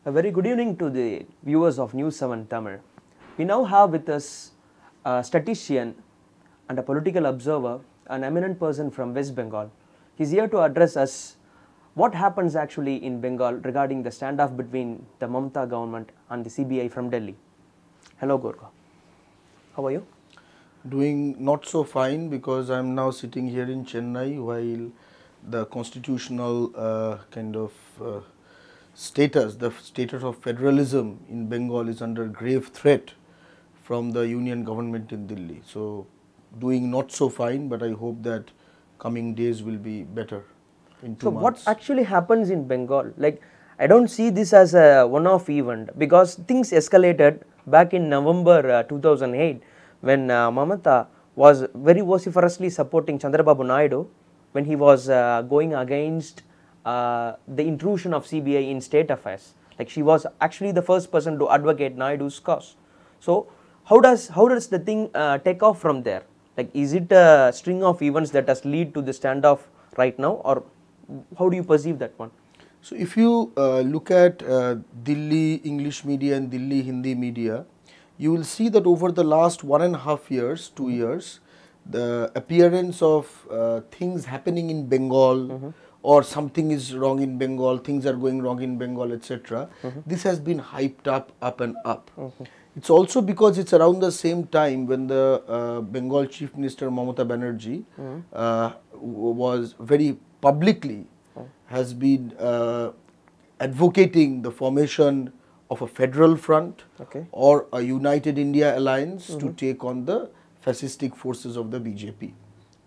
A very good evening to the viewers of News 7 Tamil. We now have with us a statistician and a political observer, an eminent person from West Bengal. He is here to address us what happens actually in Bengal regarding the standoff between the Mamata government and the CBI from Delhi. Hello Gorga. How are you? Doing not so fine because I am now sitting here in Chennai while the constitutional status, the status of federalism in Bengal is under grave threat from the union government in Delhi. So, doing not so fine, but I hope that coming days will be better in 2 months. So, what actually happens in Bengal? Like, I don't see this as a one-off event because things escalated back in November 2008 when Mamata was very vociferously supporting Chandrababu Naidu when he was going against the intrusion of CBI in state affairs. Like, she was actually the first person to advocate Naidu's cause. So, how does the thing take off from there? Like, is it a string of events that has lead to the standoff right now, or how do you perceive that one? So, if you look at Delhi English media and Delhi Hindi media, you will see that over the last 1.5 years, 2 years, the appearance of things happening in Bengal or something is wrong in Bengal, things are going wrong in Bengal, etc. This has been hyped up and up. It's also because it's around the same time when the Bengal Chief Minister Mamata Banerjee was very publicly has been advocating the formation of a federal front or a United India alliance to take on the fascistic forces of the BJP.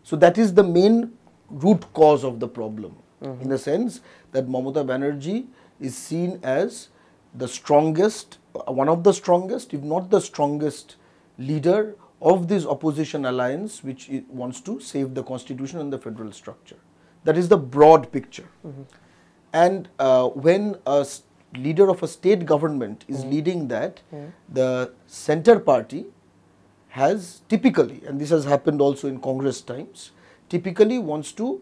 So that is the main root cause of the problem, in the sense that Mamata Banerjee is seen as the strongest, one of the strongest, if not the strongest leader of this opposition alliance which wants to save the constitution and the federal structure. That is the broad picture. And when a leader of a state government is leading that, the center party has typically, and this has happened also in Congress times, typically wants to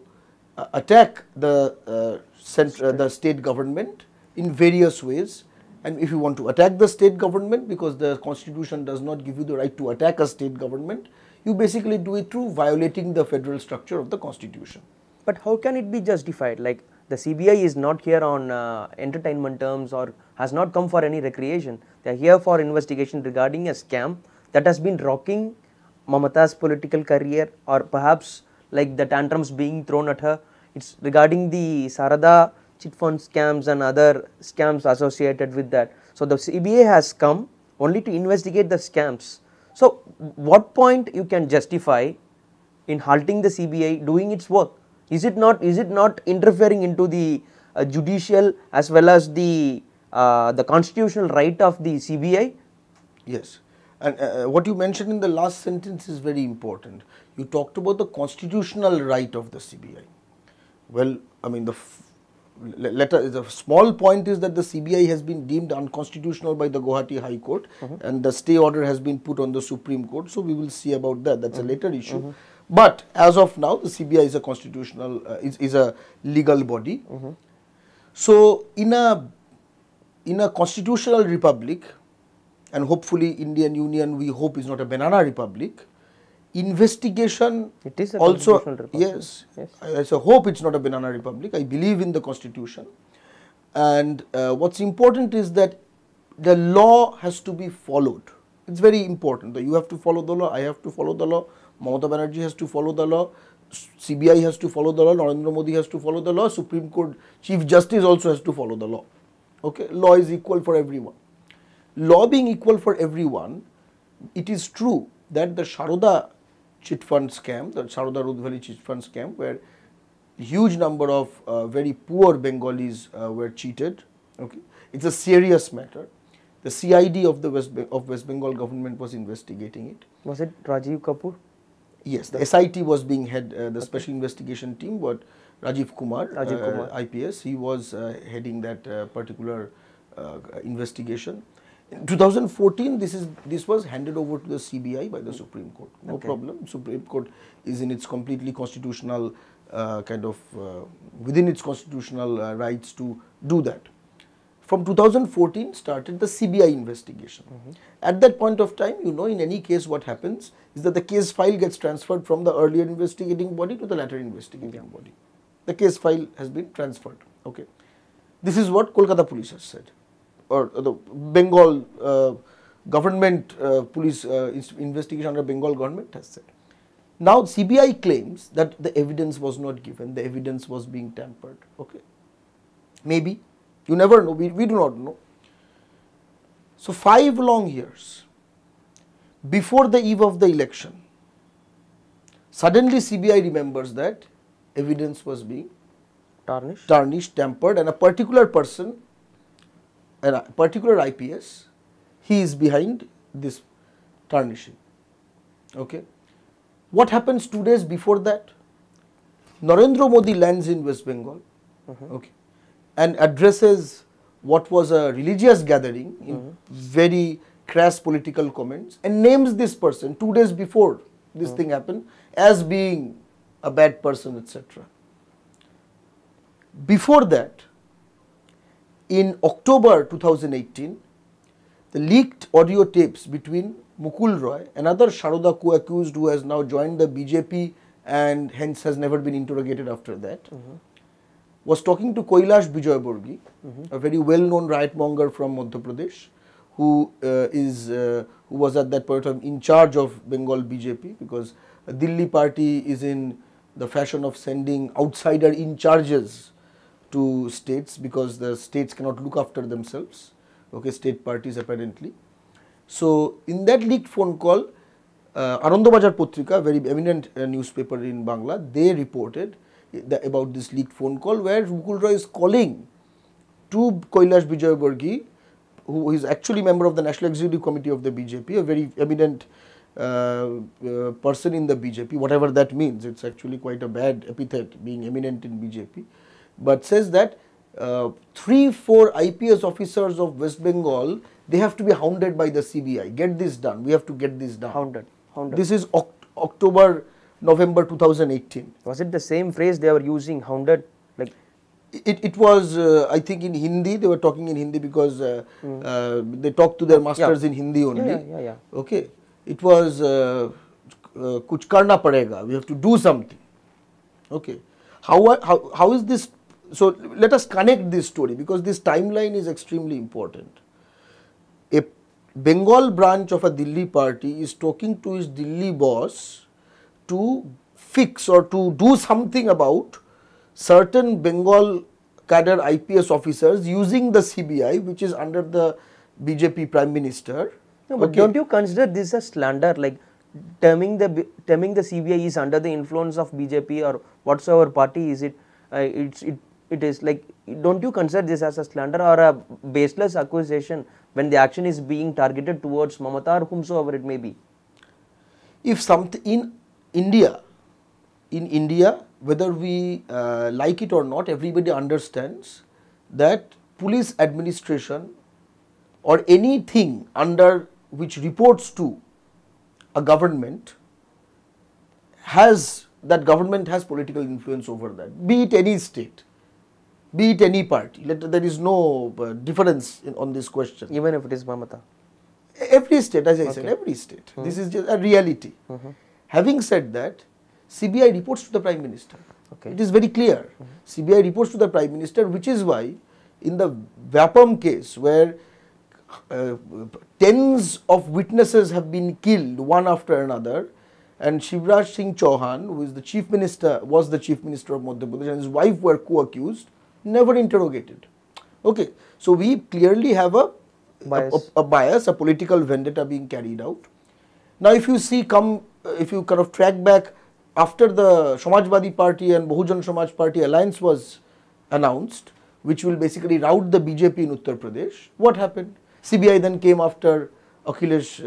attack the state government in various ways. And if you want to attack the state government because the constitution does not give you the right to attack a state government, you basically do it through violating the federal structure of the constitution. But how can it be justified? Like, the CBI is not here on entertainment terms or has not come for any recreation. They are here for investigation regarding a scam that has been rocking Mamata's political career, or perhaps like the tantrums being thrown at her. It's regarding the Sarada chit fund scams and other scams associated with that. So the CBI has come only to investigate the scams. So what point you can justify in halting the CBI doing its work? Is it not interfering into the judicial as well as the constitutional right of the CBI? Yes. And what you mentioned in the last sentence is very important. You talked about the constitutional right of the CBI. Well, I mean, the small point is that the CBI has been deemed unconstitutional by the Guwahati High Court, and the stay order has been put on the Supreme Court. So we will see about that. That's a later issue. But as of now, the CBI is a constitutional, is a legal body. So in a constitutional republic, and hopefully Indian Union we hope is not a banana republic, investigation it is a also, republic. yes, I hope it's not a banana republic. I believe in the constitution, and what's important is that the law has to be followed. It's very important that you have to follow the law, I have to follow the law, Mamata Banerjee has to follow the law, CBI has to follow the law, Narendra Modi has to follow the law, Supreme Court Chief Justice also has to follow the law. Okay, law is equal for everyone. Law being equal for everyone, it is true that the Sharoda chit fund scam, the Sharoda Road Valley chit fund scam, where a huge number of very poor Bengalis were cheated. Okay, it's a serious matter. The CID of the West Bengal government was investigating it. Was it Rajiv Kapoor? Yes, the SIT was being head, the special investigation team, but Rajiv Kumar, IPS, he was heading that particular investigation. In 2014, this was handed over to the CBI by the Supreme Court. No problem. Supreme Court is in its completely constitutional within its constitutional rights to do that. from 2014 started the CBI investigation. At that point of time, you know, in any case what happens is that the case file gets transferred from the earlier investigating body to the latter investigating body. The case file has been transferred. Okay. This is what Kolkata police has said, or the Bengal government police investigation under Bengal government has said. Now CBI claims that the evidence was not given, the evidence was being tampered. Okay. Maybe. You never know, we do not know. So 5 long years before the eve of the election, suddenly CBI remembers that evidence was being tarnished, tampered, and a particular person, a particular IPS, he is behind this tarnishing. Okay. What happens 2 days before that? Narendra Modi lands in West Bengal. Okay. And addresses what was a religious gathering in very crass political comments and names this person 2 days before this thing happened as being a bad person, etc. Before that, in October 2018, the leaked audio tapes between Mukul Roy, another Sharoda co-accused who has now joined the BJP and hence has never been interrogated after that, was talking to Kailash Vijayaborgi, a very well-known riot-monger from Madhya Pradesh, who was at that point in charge of Bengal BJP, because Delhi party is in the fashion of sending outsider in charges to states because the states cannot look after themselves. Okay, state parties apparently. So in that leaked phone call, Anandabajar Potrika, a very eminent newspaper in Bangla, they reported about this leaked phone call where Mukul Roy is calling to Kailash Vijayaborgi, who is actually member of the National Executive Committee of the BJP, a very eminent person in the BJP, whatever that means. It's actually quite a bad epithet, being eminent in BJP, but says that 3-4 IPS officers of West Bengal, they have to be hounded by the CBI. Get this done. We have to get this done. Hounded. This is November 2018. Was it the same phrase they were using, hounded? Like it was, I think in Hindi, they were talking in Hindi because they talked to their masters in Hindi only. Okay. It was, kuch karna padega, we have to do something. Okay. How is this? So let us connect this story because this timeline is extremely important. A Bengal branch of a Delhi party is talking to his Delhi boss to fix or to do something about certain Bengal cadre IPS officers using the CBI, which is under the BJP Prime Minister. No, but don't you consider this a slander, like terming the CBI is under the influence of BJP or whatsoever party is it? It is like, don't you consider this as a slander or a baseless accusation when the action is being targeted towards Mamata or whomsoever it may be? If something in India, whether we like it or not, everybody understands that police administration or anything under which reports to a government that government has political influence over that, be it any state, be it any party. There is no difference on this question. Even if it is Mamata? Every state, as I said, every state. This is just a reality. Having said that, CBI reports to the Prime Minister. It is very clear. CBI reports to the Prime Minister, which is why in the Vapam case where tens of witnesses have been killed one after another, and Shivraj Singh Chauhan, who is the Chief Minister, was the Chief Minister of Madhya Pradesh, and his wife were co-accused, never interrogated. Okay, so we clearly have a bias, a political vendetta being carried out. Now, if you see, if you kind of track back after the Samajwadi Party and Bahujan Samaj Party alliance was announced, which will basically rout the BJP in Uttar Pradesh, what happened? CBI then came after Akhilesh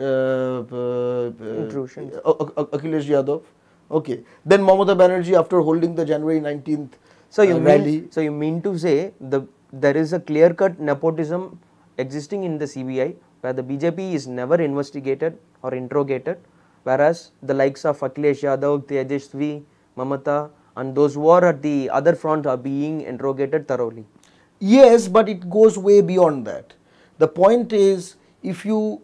Yadav. Okay. Then Mamata Banerjee after holding the January 19th rally. So you mean to say there is a clear-cut nepotism existing in the CBI where the BJP is never investigated or interrogated, whereas the likes of Akhilesh Yadav, Tejasvi, Mamata and those who are at the other front are being interrogated thoroughly. Yes, but it goes way beyond that. The point is, if you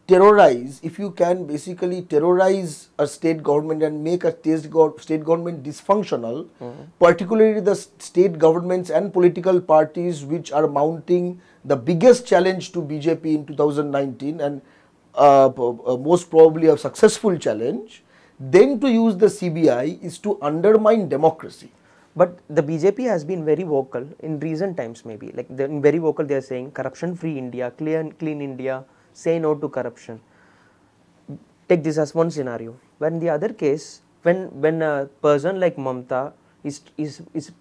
terrorize, if you can basically terrorize a state government and make a state government dysfunctional, particularly the state governments and political parties which are mounting the biggest challenge to BJP in 2019 and most probably a successful challenge, then to use the CBI is to undermine democracy. But the BJP has been very vocal in recent times, maybe like very vocal. They are saying corruption-free India, clean India, say no to corruption. Take this as one scenario. When the other case, when a person like Mamta is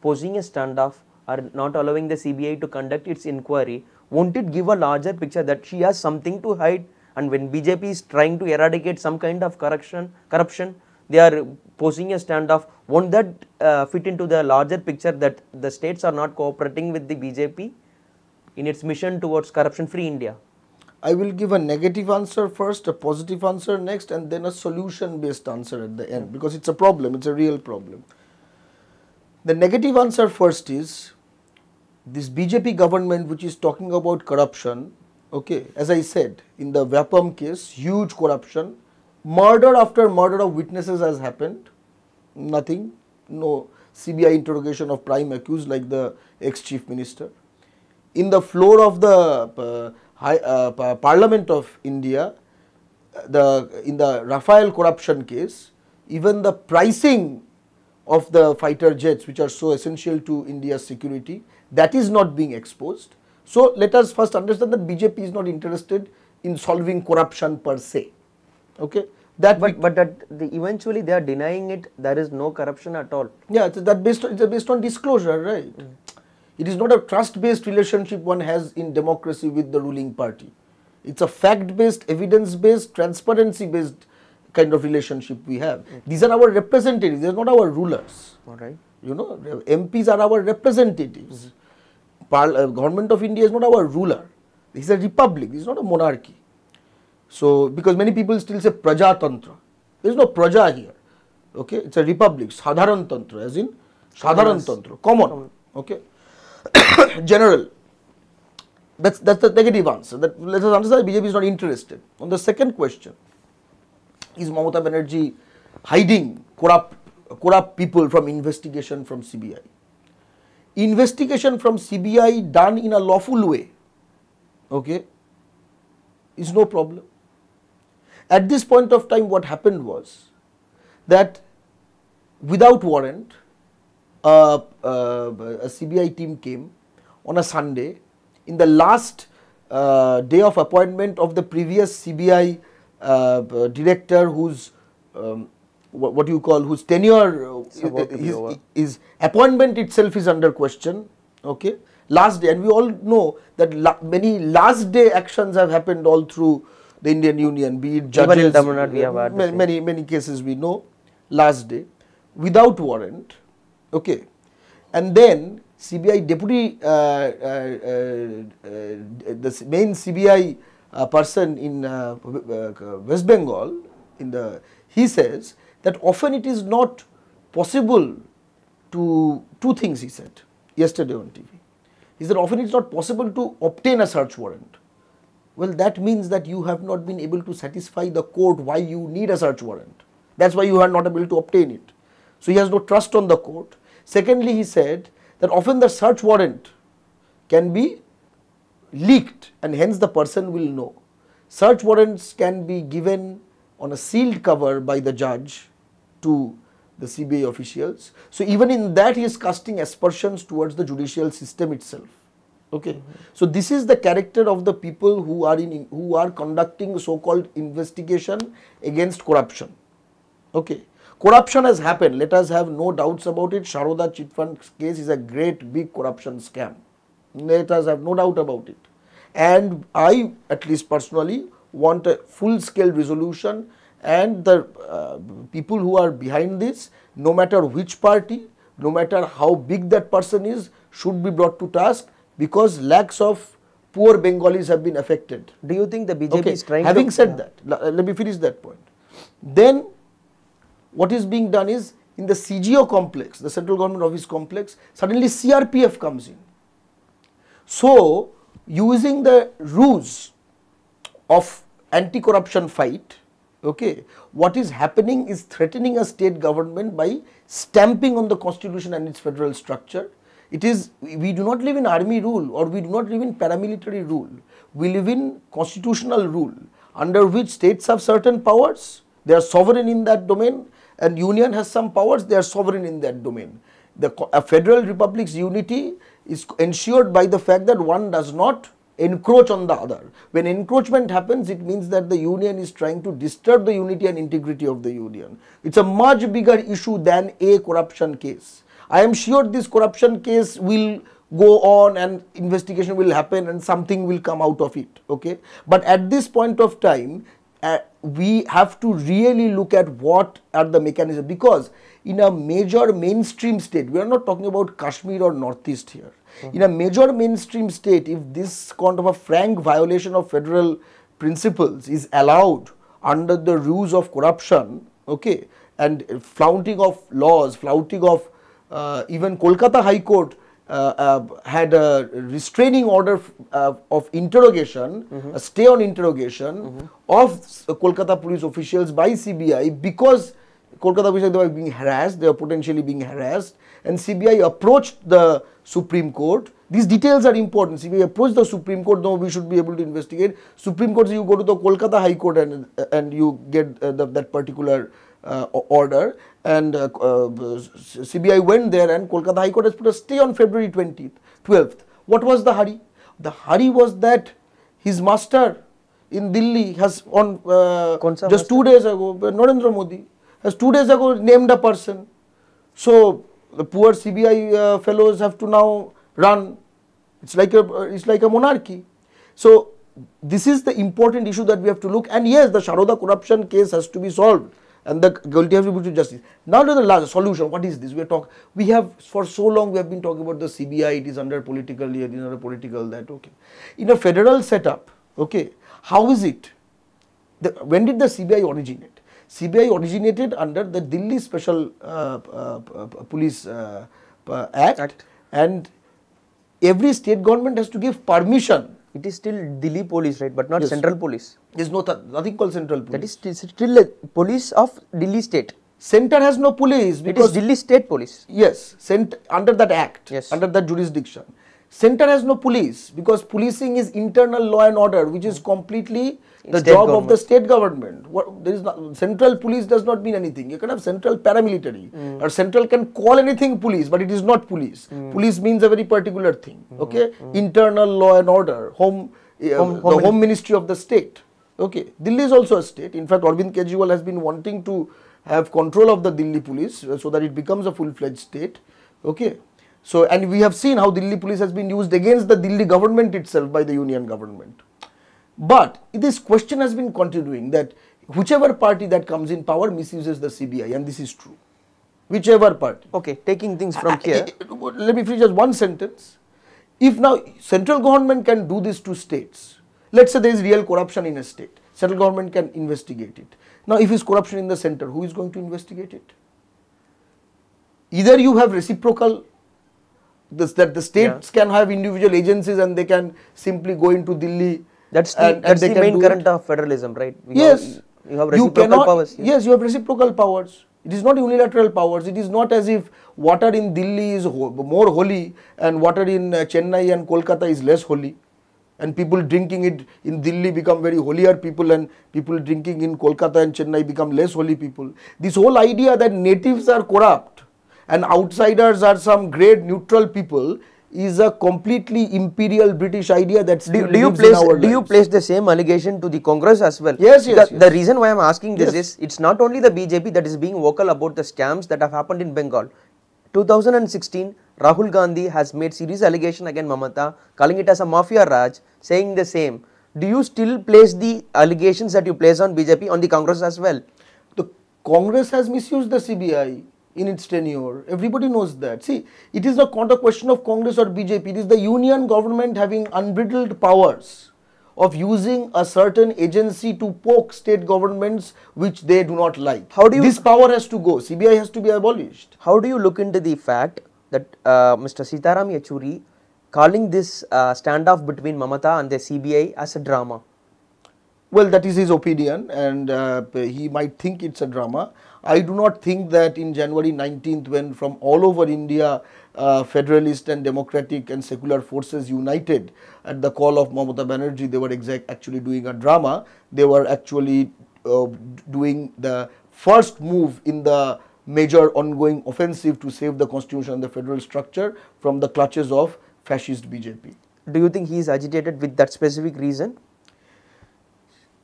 posing a standoff or not allowing the CBI to conduct its inquiry, won't it give a larger picture that she has something to hide? And when BJP is trying to eradicate some kind of corruption, they are posing a standoff. Won't that fit into the larger picture that the states are not cooperating with the BJP in its mission towards corruption-free India? I will give a negative answer first, a positive answer next, and then a solution-based answer at the end, because it's a problem, it's a real problem. The negative answer first is, this BJP government which is talking about corruption, okay, as I said, in the Vyapam case, huge corruption, murder after murder of witnesses has happened, nothing, no CBI interrogation of prime accused like the ex-chief minister. In the floor of the Parliament of India, in the Rafale corruption case, even the pricing of the fighter jets which are so essential to India's security, that is not being exposed. So let us first understand that BJP is not interested in solving corruption per se. Okay, but eventually they are denying it. There is no corruption at all. Yeah, it's based on disclosure, right? It is not a trust-based relationship one has in democracy with the ruling party. It's a fact-based, evidence-based, transparency-based kind of relationship we have. These are our representatives, they are not our rulers. All right. You know, MPs are our representatives. Government of India is not our ruler. This is a republic, this is not a monarchy. So, because many people still say Prajatantra. There is no Praja here. Okay, it's a republic, Sadharan Tantra, as in Sadharan Tantra, common. Okay. General. That's the negative answer. That let us understand BJP is not interested. On the second question, is Mamata Banerjee hiding corrupt people from investigation from CBI? Investigation from CBI done in a lawful way, okay, is no problem. At this point of time, what happened was that without warrant, a CBI team came on a Sunday in the last day of appointment of the previous CBI director, whose whose tenure his appointment itself is under question. Okay, last day, and we all know that many last day actions have happened all through the Indian Union, be it judges. Even in Tamil Nadu we have had many cases we know last day without warrant. Okay, and then CBI deputy, the main CBI person in West Bengal, he says that often it is not possible to, two things he said yesterday on TV. He said often it is not possible to obtain a search warrant. Well, that means that you have not been able to satisfy the court why you need a search warrant. That's why you are not able to obtain it. So he has no trust on the court. Secondly, he said that often the search warrant can be leaked and hence the person will know. Search warrants can be given on a sealed cover by the judge to the CBI officials. So even in that he is casting aspersions towards the judicial system itself. Okay. So this is the character of the people who are conducting so-called investigation against corruption. Okay. Corruption has happened, let us have no doubts about it. Sharoda chit fund case is a great big corruption scam. Let us have no doubt about it. And I, at least personally, want a full-scale resolution, and the people who are behind this, no matter which party, no matter how big that person is, should be brought to task, because lakhs of poor Bengalis have been affected. Do you think the BJP is trying Having said that, let me finish that point. Then what is being done is, in the CGO complex, the Central Government Office complex, suddenly CRPF comes in. So, using the ruse of anti-corruption fight, okay, what is happening is threatening a state government by stamping on the constitution and its federal structure. It is, we do not live in army rule or we do not live in paramilitary rule. We live in constitutional rule under which states have certain powers, they are sovereign in that domain, and union has some powers, they are sovereign in that domain. A federal republic's unity is ensured by the fact that one does not encroach on the other. When encroachment happens, it means that the union is trying to disturb the unity and integrity of the union. It's a much bigger issue than a corruption case. I am sure this corruption case will go on and investigation will happen and something will come out of it, okay. But at this point of time, we have to really look at what are the mechanisms, because in a major mainstream state, we are not talking about Kashmir or Northeast here. In a major mainstream state, if this kind of a frank violation of federal principles is allowed under the ruse of corruption, okay, and flouting of laws, flouting of even Kolkata High Court had a restraining order of interrogation, a stay on interrogation of Kolkata police officials by CBI, because Kolkata officials, they were being harassed, they were potentially being harassed, and CBI approached the Supreme Court. These details are important. CBI approached the Supreme Court, no, we should be able to investigate. Supreme Court, you go to the Kolkata High Court and you get that particular order, and CBI went there and Kolkata High Court has put a stay on February 12th. What was the hurry? The hurry was that his master in Delhi has on just 2 days ago, Narendra Modi has 2 days ago named a person. So the poor CBI fellows have to now run. It's like a monarchy. So this is the important issue that we have to look. And yes, the Sharoda corruption case has to be solved, and the guilty have to be put to justice. Now to the last solution. What is this? We have for so long we have been talking about the CBI. It is under political, it is under political that, okay. In a federal setup, okay, how is it? When did the CBI originate? CBI originated under the Delhi Special Police Act, and every state government has to give permission. It is still Delhi police, right, but not central police. There is nothing called central police. That is still a police of Delhi state. Center has no police because it is Delhi state police. Yes, under that act, under that jurisdiction. Center has no police because policing is internal law and order, which is completely the job of the state government. Central police does not mean anything. You can have central paramilitary, or central can call anything police, but it is not police. Police means a very particular thing. Okay, internal law and order, the home ministry of the state. Okay, Delhi is also a state. In fact, Arvind Kejriwal has been wanting to have control of the Delhi police so that it becomes a full-fledged state. Okay. So, and we have seen how Delhi police has been used against the Delhi government itself by the union government. But this question has been continuing that whichever party that comes in power misuses the CBI, and this is true. Whichever party. Okay, taking things from here. Let me finish just one sentence. If now central government can do this to states, let's say there is real corruption in a state, central government can investigate it. Now, if it's corruption in the center, who is going to investigate it? Either you have reciprocal, that the states can have individual agencies and they can simply go into Delhi. That's the main current of federalism, right? You have reciprocal powers. Yes, you have reciprocal powers. It is not unilateral powers. It is not as if water in Delhi is more holy and water in Chennai and Kolkata is less holy. And people drinking it in Delhi become very holier people, and people drinking in Kolkata and Chennai become less holy people. This whole idea that natives are corrupt and outsiders are some great neutral people is a completely imperial British idea that still lives in our lives. Do you place the same allegation to the Congress as well? Yes, The reason why I am asking this is, it's not only the BJP that is being vocal about the scams that have happened in Bengal. 2016, Rahul Gandhi has made serious allegation against Mamata, calling it as a mafia raj, saying the same. Do you still place the allegations that you place on BJP on the Congress as well? The Congress has misused the CBI in its tenure. Everybody knows that. See, it is not a question of Congress or BJP. It is the union government having unbridled powers of using a certain agency to poke state governments which they do not like. This power has to go. CBI has to be abolished. How do you look into the fact that Mr. Sitaram Yechury calling this standoff between Mamata and the CBI as a drama. Well, that is his opinion, and he might think it's a drama. I do not think that in January 19th, when from all over India, federalist and democratic and secular forces united at the call of Mamata Banerjee, they were actually doing a drama. They were actually doing the first move in the major ongoing offensive to save the constitution and the federal structure from the clutches of fascist BJP. Do you think he is agitated with that specific reason?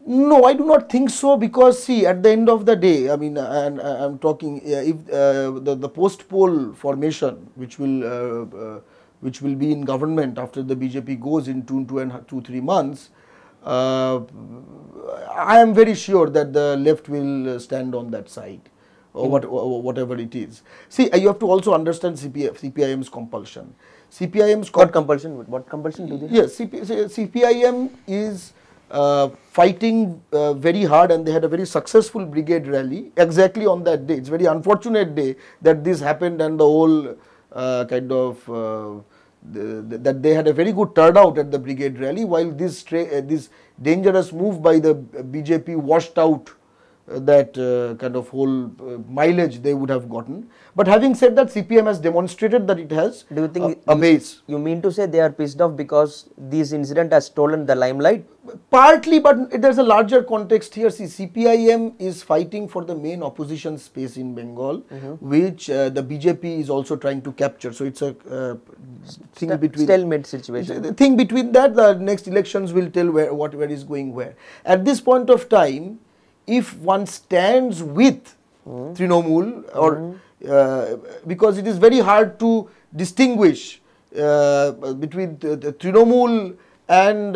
No, I do not think so, because see, at the end of the day, I mean, and I'm talking if the post-poll formation, which will be in government after the BJP goes in 2-3 months, I am very sure that the left will stand on that side, or whatever it is. See, you have to also understand CPIM's compulsion. What compulsion? What compulsion do they have? Yes, CPIM is fighting very hard, and they had a very successful brigade rally exactly on that day. It's a very unfortunate day that this happened, and the whole that they had a very good turnout at the brigade rally, while this dangerous move by the BJP washed out that kind of whole mileage they would have gotten. But having said that, CPM has demonstrated that it has Do you think a base. You mean to say they are pissed off because this incident has stolen the limelight? Partly, but there's a larger context here. See, CPIM is fighting for the main opposition space in Bengal, which the BJP is also trying to capture. So it's a thing between stalemate situation. The thing between that, the next elections will tell where is going where. At this point of time, if one stands with Trinamool, or because it is very hard to distinguish between the Trinamool and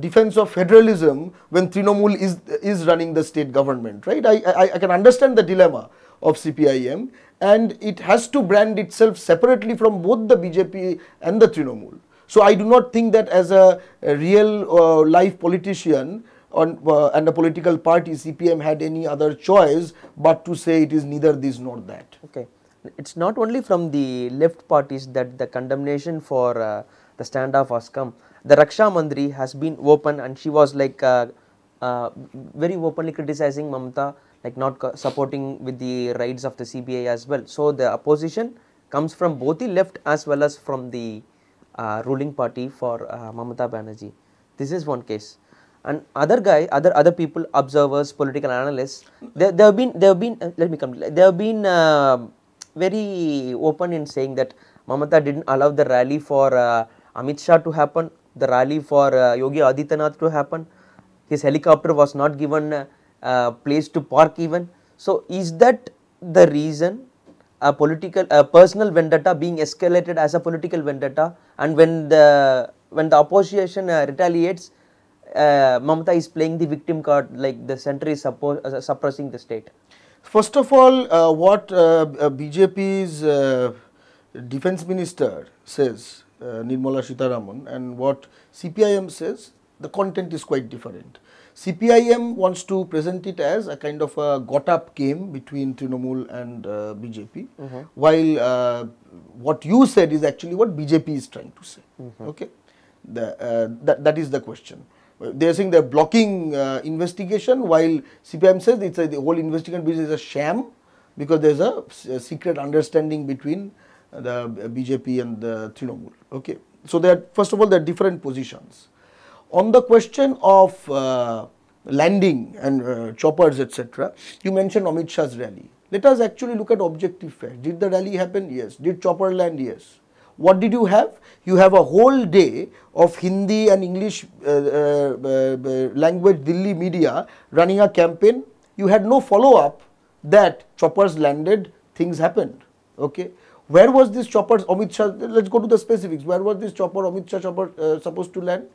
defense of federalism when Trinamool is running the state government, right? I can understand the dilemma of CPIM, and it has to brand itself separately from both the BJP and the Trinamool. So I do not think that as a real life politician and a political party, CPM had any other choice but to say it is neither this nor that. Okay. It's not only from the left parties that the condemnation for the standoff has come. The Raksha Mandri has been open, and she was like very openly criticizing Mamata, like not supporting with the rights of the CBI as well. So the opposition comes from both the left as well as from the ruling party for Mamata Banerjee. This is one case. And other people, observers, political analysts, they have been very open in saying that Mamata didn't allow the rally for Amit Shah to happen, the rally for Yogi Adityanath to happen. His helicopter was not given a place to park even. So is that the reason a personal vendetta being escalated as a political vendetta, and when the opposition retaliates, Mamata is playing the victim card, like the center is suppressing the state? First of all, what BJP's defense minister says, Nirmala Sitharaman, and what CPIM says, the content is quite different. CPIM wants to present it as a kind of a got-up game between Trinamool and BJP, while what you said is actually what BJP is trying to say. Okay, that is the question. They are saying they are blocking investigation, while CPIM says the whole investigation is a sham because there is a secret understanding between the BJP and the Trinamool. Okay, so first of all, there are different positions. On the question of landing and choppers, etc., you mentioned Amit Shah's rally. Let us actually look at objective facts. Did the rally happen? Yes. Did chopper land? Yes. What did you have? You have a whole day of Hindi and English language Delhi media running a campaign. You had no follow-up that choppers landed, things happened. Okay. Where was this chopper, Amit Shah? Let's go to the specifics. Where was this chopper, Amit Shah chopper supposed to land?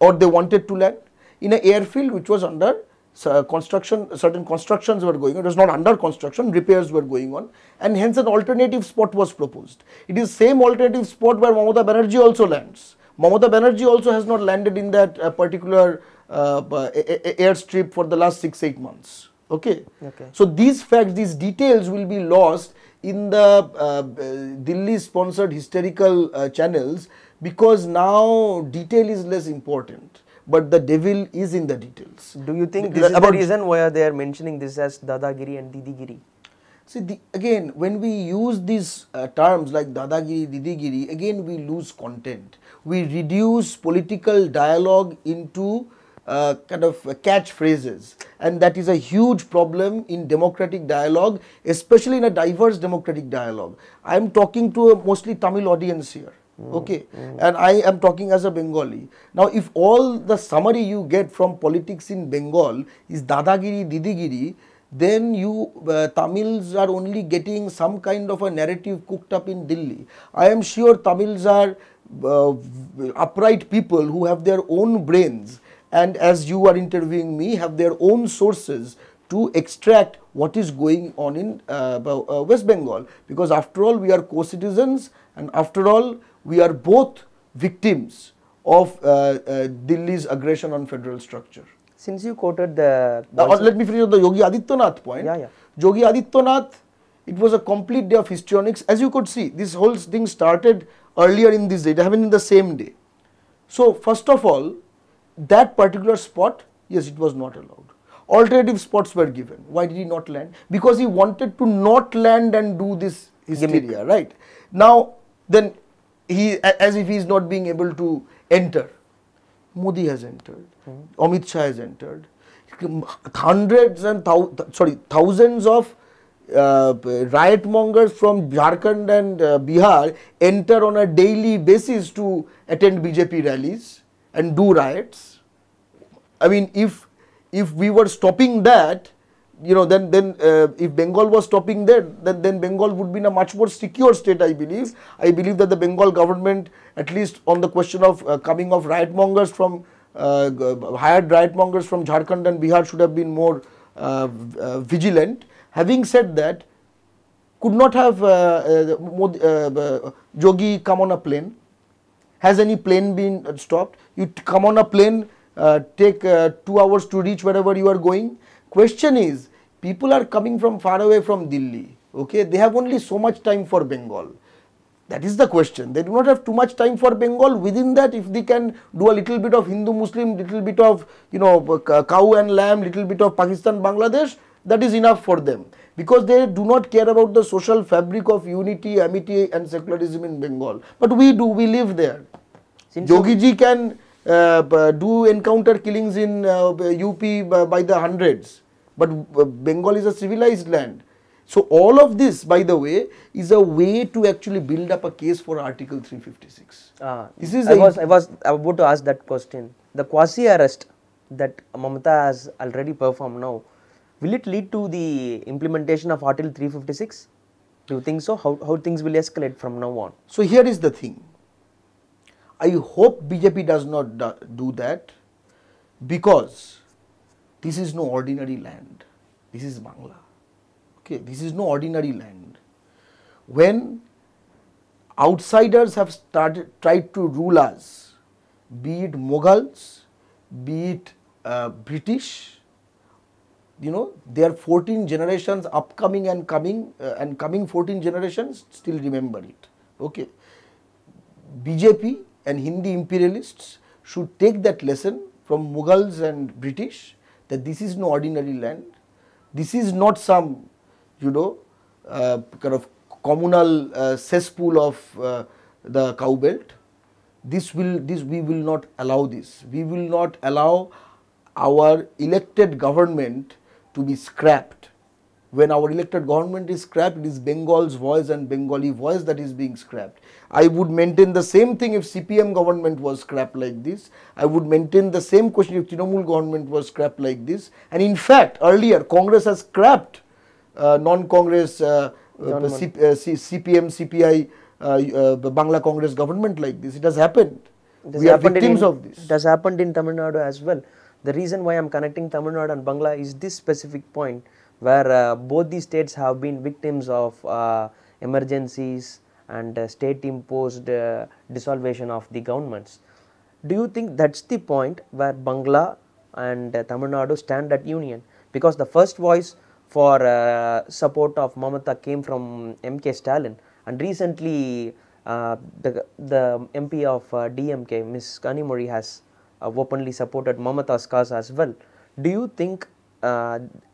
Or they wanted to land? In an airfield which was under construction, certain constructions were going on. It was not under construction, repairs were going on, and hence an alternative spot was proposed. It is same alternative spot where Mamata Banerjee also lands. Mamata Banerjee also has not landed in that particular airstrip for the last 6-8 months. Okay. So these facts, these details will be lost in the Delhi sponsored hysterical channels, because now detail is less important, but the devil is in the details. Do you think this is the reason why they are mentioning this as Dadagiri and Didigiri? See, again, when we use these terms like Dadagiri, Didigiri, again we lose content. We reduce political dialogue into kind of catchphrases, and that is a huge problem in democratic dialogue, especially in a diverse democratic dialogue. I am talking to a mostly Tamil audience here, okay, and I am talking as a Bengali. Now, if all the summary you get from politics in Bengal is Dadagiri, Didigiri, then you Tamils are only getting some kind of a narrative cooked up in Delhi. I am sure Tamils are upright people who have their own brains, and as you are interviewing me, have their own sources to extract what is going on in West Bengal, because after all we are co-citizens, and after all we are both victims of Delhi's aggression on federal structure. Since you quoted the... let me finish on the Yogi Adityanath point. Yeah. Yogi Adityanath, it was a complete day of histrionics. As you could see, this whole thing started earlier in this day, it happened in the same day. So, first of all, that particular spot, yes, it was not allowed. Alternative spots were given. Why did he not land? Because he wanted to not land and do this hysteria, right? Now, then, as if he is not being able to enter. Modi has entered, Amit Shah has entered, hundreds and thousands of riot mongers from Jharkhand and Bihar enter on a daily basis to attend BJP rallies and do riots. I mean, if we were stopping that, you know, then if Bengal was stopping that, then Bengal would be in a much more secure state, I believe. I believe that the Bengal government, at least on the question of coming of riot mongers from, hired riot mongers from Jharkhand and Bihar, should have been more vigilant. Having said that, could not have Jogi come on a plane? Has any plane been stopped? You come on a plane, take 2 hours to reach wherever you are going. Question is, people are coming from far away from Delhi, okay? They have only so much time for Bengal. That is the question. They do not have too much time for Bengal. Within that, if they can do a little bit of Hindu-Muslim, little bit of, you know, cow and lamb, little bit of Pakistan, Bangladesh, that is enough for them. Because they do not care about the social fabric of unity, amity and secularism in Bengal. But we do, we live there. Yogi ji can do encounter killings in UP by the hundreds. But Bengal is a civilized land. So all of this, by the way, is a way to actually build up a case for Article 356. This is I was about to ask that question. The quasi-arrest that Mamata has already performed now, will it lead to the implementation of Article 356? Do you think so? How things will escalate from now on? So here is the thing. I hope BJP does not do that, because this is no ordinary land. This is Bangla. Okay, this is no ordinary land. When outsiders have tried to rule us, be it Mughals, be it British, you know, there are 14 generations upcoming and coming 14 generations still remember it. Okay, BJP and Hindi imperialists should take that lesson from Mughals and British, that this is no ordinary land. This is not some, you know, kind of communal cesspool of the cow belt. We will not allow this. We will not allow our elected government to be scrapped. When our elected government is scrapped, it is Bengal's voice and Bengali voice that is being scrapped. I would maintain the same thing if CPM government was scrapped like this. I would maintain the same question if Trinamool government was scrapped like this. And in fact, earlier Congress has scrapped non-Congress CPM, CPI, Bangla Congress government like this. It has happened. We are victims of this. It has happened in Tamil Nadu as well. The reason why I am connecting Tamil Nadu and Bangla is this specific point, where both these states have been victims of emergencies and state imposed dissolution of the governments. Do you think that's the point where Bangla and Tamil Nadu stand at union? Because the first voice for support of Mamata came from MK Stalin, and recently the MP of DMK, Ms. Kanimori, has openly supported Mamata's cause as well. Do you think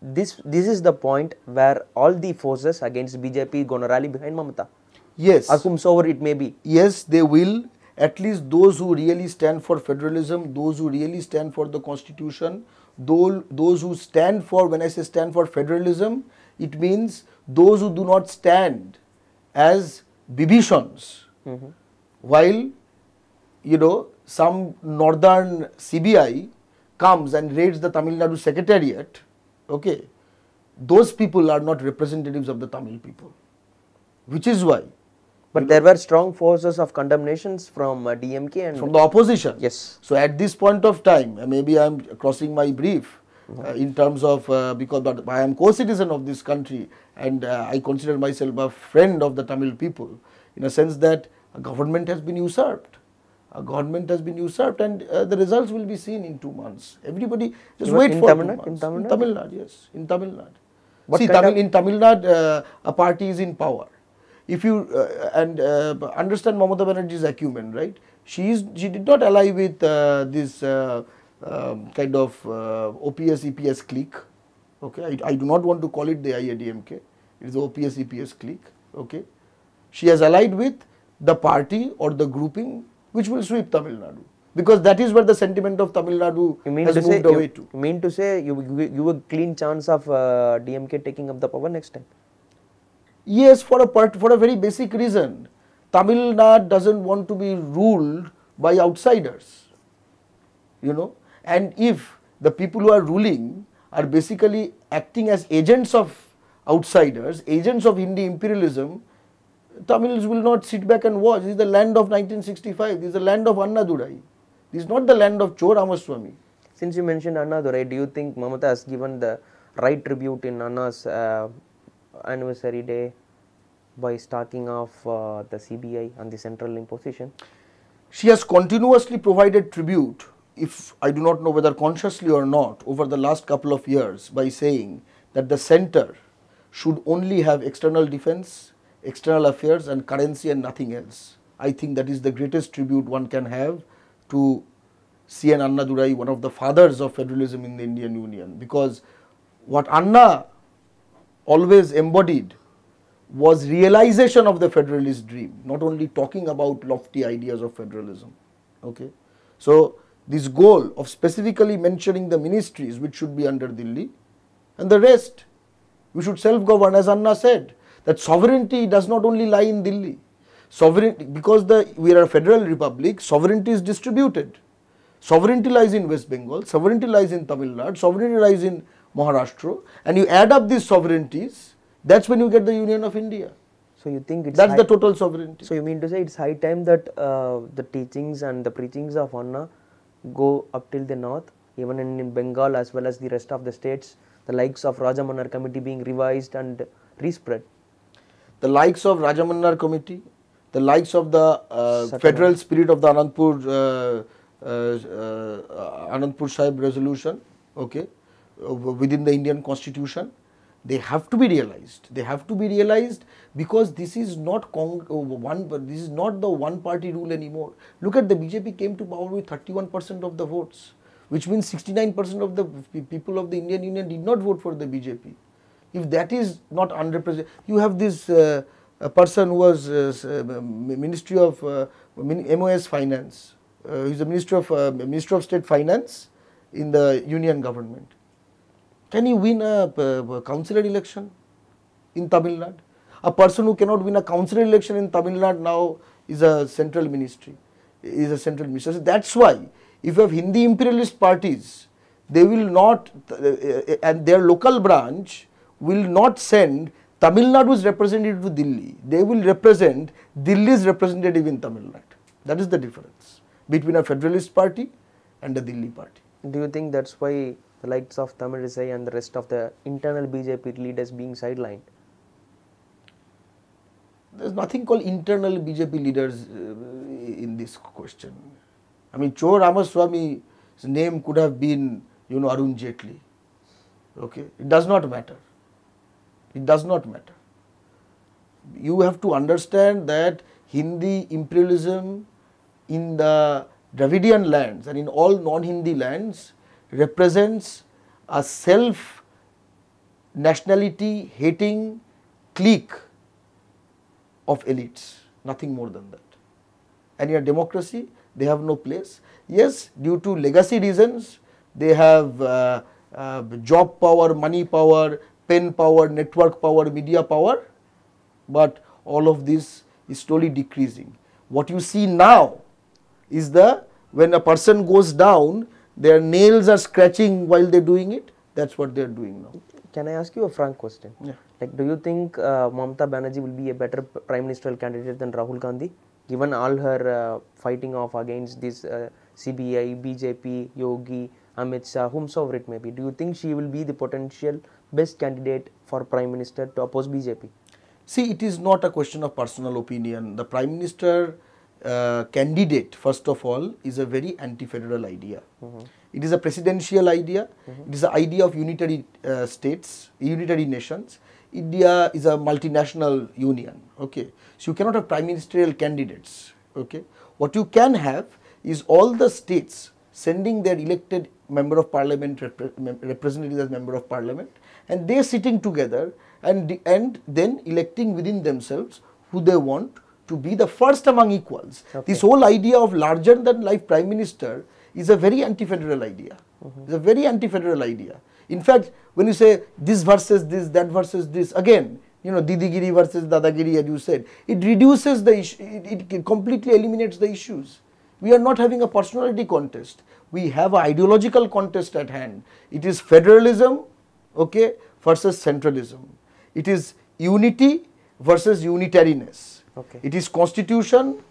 this is the point where all the forces against BJP going to rally behind Mamata? Yes. Or whomsoever it may be. Yes, they will. At least those who really stand for federalism, those who really stand for the constitution, those who stand for, when I say stand for federalism, it means those who do not stand as Bibishans. While, some northern CBI comes and raids the Tamil Nadu secretariat, okay, those people are not representatives of the Tamil people, which is why. But there were strong forces of condemnations from DMK and from the opposition. Yes. So at this point of time, maybe I am crossing my brief in terms of, because I am co-citizen of this country and I consider myself a friend of the Tamil people, in a sense that a government has been usurped. A government has been usurped and the results will be seen in 2 months. Everybody just wait for 2 months. In Tamil Nadu? In Tamil Nadu, yes. In Tamil Nadu. See, in Tamil Nadu, a party is in power. If you understand Mamata Banerjee's acumen, right? She did not ally with this kind of OPS EPS clique. Okay, I do not want to call it the IADMK. It is the OPS EPS clique. Okay, she has allied with the party or the grouping which will sweep Tamil Nadu, because that is where the sentiment of Tamil Nadu has moved away to. You mean to say you a clean chance of DMK taking up the power next time? Yes, for a very basic reason. Tamil Nadu doesn't want to be ruled by outsiders, and if the people who are ruling are basically acting as agents of outsiders, agents of Hindi imperialism, Tamils will not sit back and watch. This is the land of 1965, this is the land of Annadurai, this is not the land of Cho Ramaswamy. Since you mentioned Annadurai, do you think Mamata has given the right tribute in Anna's anniversary day by stacking off the CBI and the central imposition? She has continuously provided tribute, if I do not know whether consciously or not, over the last couple of years by saying that the center should only have external defense, external affairs and currency and nothing else. I think that is the greatest tribute one can have to C.N. Annadurai, one of the fathers of federalism in the Indian Union, because what Anna always embodied was realization of the federalist dream, not only talking about lofty ideas of federalism. Okay, so this goal of specifically mentioning the ministries which should be under Delhi and the rest, we should self-govern, as Anna said, that sovereignty does not only lie in Delhi. Sovereignty, because we are a federal republic, sovereignty is distributed. Sovereignty lies in West Bengal, sovereignty lies in Tamil Nadu, sovereignty lies in Maharashtra, and you add up these sovereignties, that's when you get the Union of India. So you think that's the total sovereignty. So you mean to say it's high time that the teachings and the preachings of Anna go up till the north, even in Bengal as well as the rest of the states, the likes of Rajamannar Committee being revised and respread? The likes of Rajamannar Committee, the likes of the federal spirit of the Anandpur Sahib resolution, okay, within the Indian constitution, they have to be realized. They have to be realized because this is not this is not the one party rule anymore. Look at the BJP came to power with 31% of the votes, which means 69% of the people of the Indian Union did not vote for the BJP. If that is not unrepresented, you have this a person who was Ministry of MOS Finance. He is the Minister of State Finance in the Union government. Can he win a councillor election in Tamil Nadu? A person who cannot win a councillor election in Tamil Nadu now is a central ministry. So that's why if you have Hindi imperialist parties, they will not, and their local branch will not send Tamil Nadu's representative to Delhi. They will represent Delhi's representative in Tamil Nadu. That is the difference between a federalist party and a Delhi party. Do you think that's why the likes of Tamilisai and the rest of the internal BJP leaders being sidelined? There is nothing called internal BJP leaders in this question. I mean, Cho Ramaswamy's name could have been, Arun Jaitley. Okay, it does not matter. It does not matter. You have to understand that Hindi imperialism in the Dravidian lands and in all non-Hindi lands represents a self-nationality hating clique of elites, nothing more than that. And in a democracy, they have no place. Yes, due to legacy reasons, they have job power, money power, pen power, network power, media power, but all of this is slowly decreasing. What you see now is when a person goes down, their nails are scratching while they're doing it. That's what they're doing now. Can I ask you a frank question? Yeah. Like, do you think Mamata Banerjee will be a better prime ministerial candidate than Rahul Gandhi, given all her fighting off against this Cbi-ಯ, BJP, Yogi, Amit Shah, whomsoever it may be? Do you think she will be the potential best candidate for prime minister to oppose BJP? See, it is not a question of personal opinion. The prime minister candidate, first of all, is a very anti-federal idea. It is a presidential idea. It is the idea of unitary states, unitary nations. India is a multinational union. Okay, so you cannot have prime ministerial candidates. Okay, what you can have is all the states sending their elected member of parliament, representatives as member of parliament, and they sitting together and then electing within themselves who they want to be the first among equals. Okay. This whole idea of larger than life prime minister is a very anti-federal idea. It's a very anti-federal idea. In fact, when you say this versus this, that versus this, again, you know, Didigiri versus Dadagiri, as you said, it reduces the issue, it completely eliminates the issues. We are not having a personality contest. We have an ideological contest at hand. It is federalism, okay, versus centralism. It is unity versus unitariness. Okay. It is constitution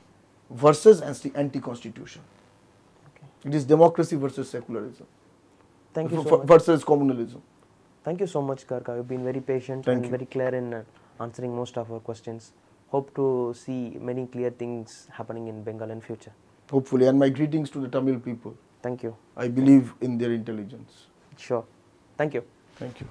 versus anti-constitution. Okay. It is democracy versus secularism. Thank you so much. Versus communalism. Thank you so much, Garka. You've been very patient Thank and you. very clear in answering most of our questions. Hope to see many clear things happening in Bengal in future. Hopefully, and my greetings to the Tamil people. Thank you. I believe in their intelligence. Sure. Thank you. Thank you.